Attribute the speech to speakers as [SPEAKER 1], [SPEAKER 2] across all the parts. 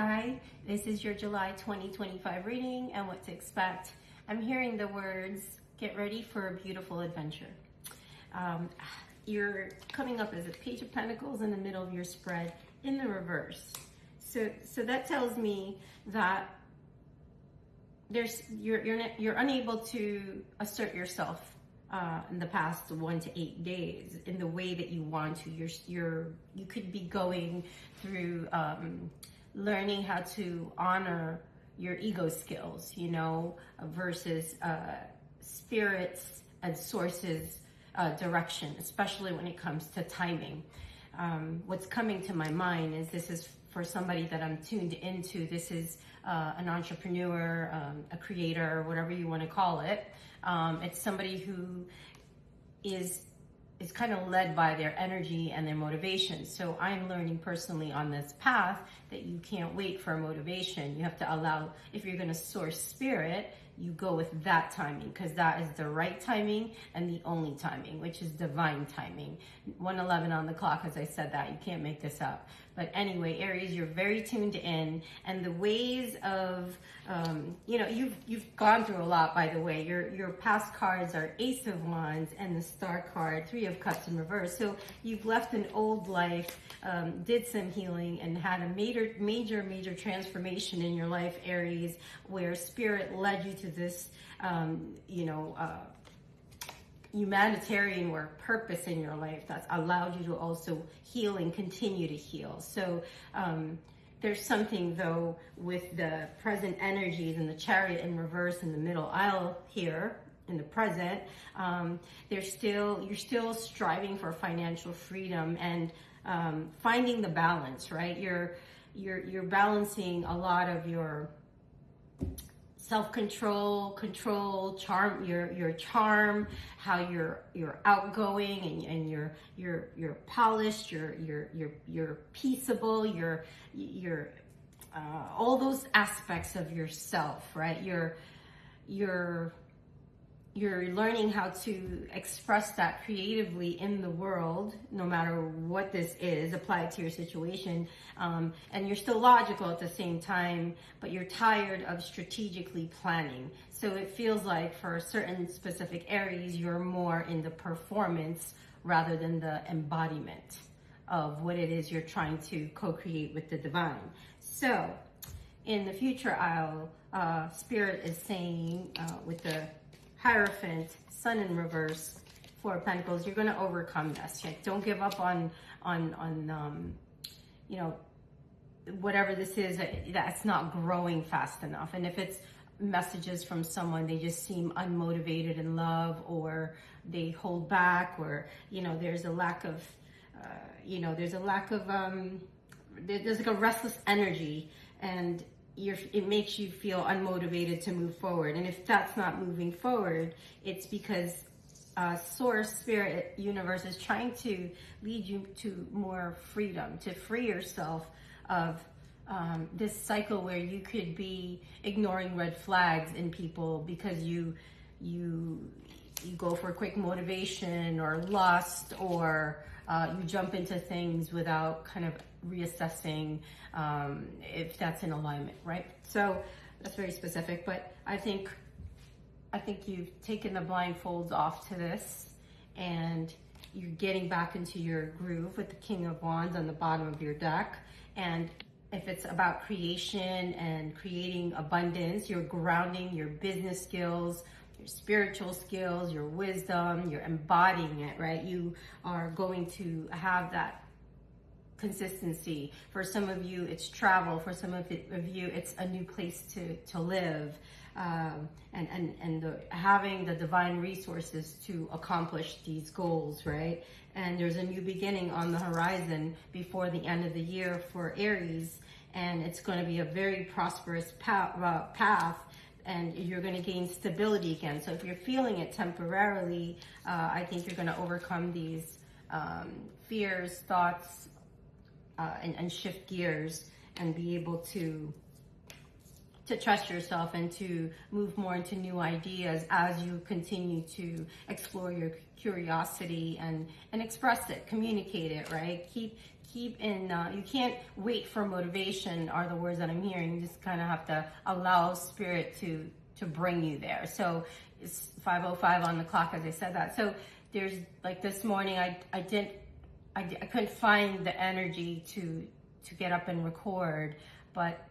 [SPEAKER 1] Hi, this is your July 2025 reading and what to expect. I'm hearing the words, get ready for a beautiful adventure. You're coming up as a Page of Pentacles in the middle of your spread in the reverse. So that tells me that you're unable to assert yourself in the past 1 to 8 days in the way that you want to. You could be going through learning how to honor your ego skills, versus spirits and sources direction, especially when it comes to timing. What's coming to my mind is this is for somebody that I'm tuned into. This is an entrepreneur, a creator, whatever you want to call it. It's somebody who is kind of led by their energy and their motivation. So I'm learning personally on this path that you can't wait for motivation. You have to allow, if you're going to source spirit, you go with that timing, because that is the right timing and the only timing, which is divine timing. 1:11 on the clock, as I said that. You can't make this up. But anyway, Aries, you're very tuned in, and the ways of, you've gone through a lot, by the way. Your past cards are Ace of Wands and the Star card, 3 of Cups in reverse. So you've left an old life, did some healing, and had a major transformation in your life, Aries, where spirit led you to this, humanitarian work, purpose in your life that's allowed you to also heal and continue to heal. So there's something, though, with the present energies and the Chariot in reverse in the middle aisle here in the present. You're still striving for financial freedom and finding the balance, right? You're balancing a lot of your self-control, charm, your charm, how you're outgoing and you're polished, you're peaceable, you're all those aspects of yourself, right? You're learning how to express that creatively in the world, no matter what this is, apply it to your situation. And you're still logical at the same time, but you're tired of strategically planning. So it feels like for certain specific Aries, you're more in the performance rather than the embodiment of what it is you're trying to co-create with the divine. So in the future aisle, Spirit is saying with the Hierophant, Sun in reverse, 4 of Pentacles, you're going to overcome this. Don't give up on whatever this is that's not growing fast enough. And if it's messages from someone, they just seem unmotivated in love, or they hold back, or there's a lack of there's like a restless energy, and it makes you feel unmotivated to move forward. And if that's not moving forward, it's because Source, Spirit, Universe is trying to lead you to more freedom, to free yourself of this cycle where you could be ignoring red flags in people because you go for quick motivation or lust, or you jump into things without kind of reassessing if that's in alignment, right? So that's very specific, but I think you've taken the blindfolds off to this, and you're getting back into your groove with the King of Wands on the bottom of your deck. And if it's about creation and creating abundance, you're grounding your business skills, your spiritual skills, your wisdom, you're embodying it, right? You are going to have that consistency. For some of you, it's travel. For some of you, it's a new place to live, and having the divine resources to accomplish these goals, right? And there's a new beginning on the horizon before the end of the year for Aries, and it's going to be a very prosperous path, and you're going to gain stability again. So if you're feeling it temporarily, I think you're going to overcome these fears, thoughts, and shift gears and be able to to trust yourself and to move more into new ideas as you continue to explore your curiosity and express it, communicate it, right? Keep in, you can't wait for motivation are the words that I'm hearing. You just kind of have to allow spirit to bring you there. So it's 5:05 on the clock as I said that. So there's like this morning, I couldn't find the energy to get up and record, but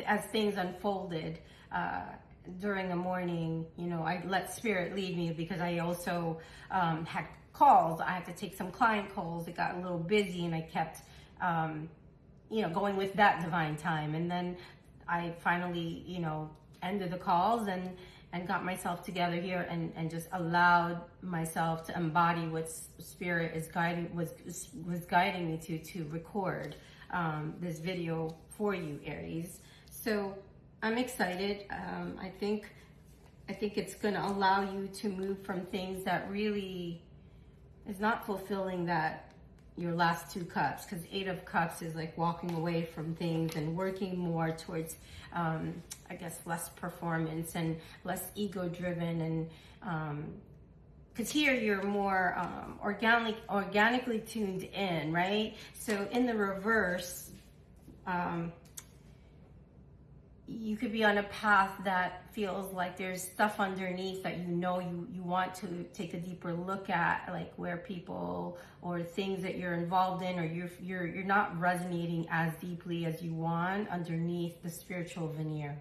[SPEAKER 1] as things unfolded during the morning, you know, I let spirit lead me because I also had calls. I had to take some client calls. It got a little busy and I kept, you know, going with that divine time. And then I finally, you know, ended the calls and got myself together here and just allowed myself to embody what spirit is guiding, was guiding me to record this video for you, Aries. So I'm excited. I think it's going to allow you to move from things that really is not fulfilling that your last 2 cups, because 8 of cups is like walking away from things and working more towards, I guess, less performance and less ego driven. And because here you're more organically tuned in, right? So in the reverse, you could be on a path that feels like there's stuff underneath that you want to take a deeper look at, like where people or things that you're involved in, or you're not resonating as deeply as you want underneath the spiritual veneer.